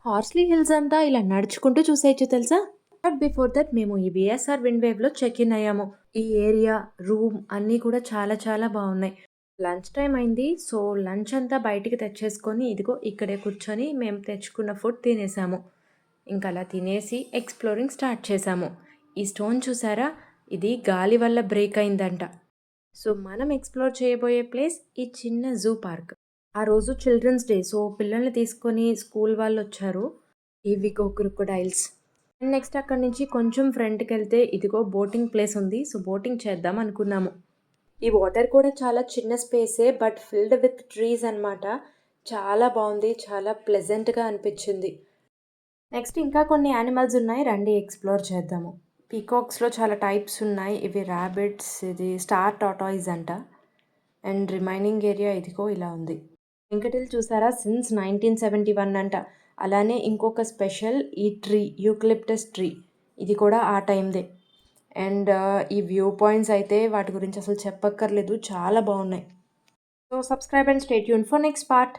Horsley hills అంతా ఇలా నడుచుకుంటూ చూసేయచ్చు తెలుసా? బట్ బిఫోర్ దట్ మేము ఈ బీఎస్ఆర్ విండ్ వేవ్‌లో చెక్ ఇన్ అయ్యాము. ఈ ఏరియా, రూమ్ అన్నీ కూడా చాలా చాలా బావున్నాయి. లంచ్ టైమ్ అయింది. సో, లంచ్ అంతా బయటికి తెచ్చేసుకొని ఇదిగో ఇక్కడే కూర్చొని మేము తెచ్చుకున్న ఫుడ్ తినేసాము. ఇంక అలా తినేసి ఎక్స్‌ప్లోరింగ్ స్టార్ట్ చేశాము. ఈ స్టోన్ చూసారా? ఇది గాలి వల్ల బ్రేక్ అయిందంట. సో, మనం ఎక్స్‌ప్లోర్ చేయబోయే ప్లేస్ ఈ చిన్న జూ పార్క్. ఆ రోజు చిల్డ్రన్స్ డే. సో, పిల్లల్ని తీసుకొని స్కూల్ వాళ్ళొచ్చారు. ఇవిగో క్రొకొడైల్స్. నెక్స్ట్ అక్కడి నుంచి కొంచెం ఫ్రంట్‌కెళ్తే ఇదిగో బోటింగ్ ప్లేస్ ఉంది. సో, బోటింగ్ చేద్దాం అనుకున్నాము. ఈ వాటర్ కూడా చాలా చిన్న స్పేసే బట్ ఫిల్డ్ విత్ ట్రీస్ అనమాట. చాలా బావుంది. చాలా ప్లెజెంట్‌గా అనిపిచ్చింది. నెక్స్ట్ ఇంకా కొన్ని యానిమల్స్ ఉన్నాయి. రండి ఎక్స్‌ప్లోర్ చేద్దాము. పీకాక్స్‌లో చాలా టైప్స్ ఉన్నాయి. ఇవి రాబిట్స్, ఇది స్టార్ టార్టాయిస్ అంట. అండ్ రిమైనింగ్ ఏరియా ఇదిగో ఇలా ఉంది. వెంకటిల్ చూసారా? సిన్స్ 1971 అంట. అలానే ఇంకొక స్పెషల్ ఈ ట్రీ యూకలిప్టస్ ట్రీ. ఇది కూడా ఆ టైమ్‌దే. అండ్ ఈ వ్యూ పాయింట్స్ అయితే వాటి గురించి అసలు చెప్పక్కర్లేదు. చాలా బావున్నాయి. So, subscribe and stay tuned for next part.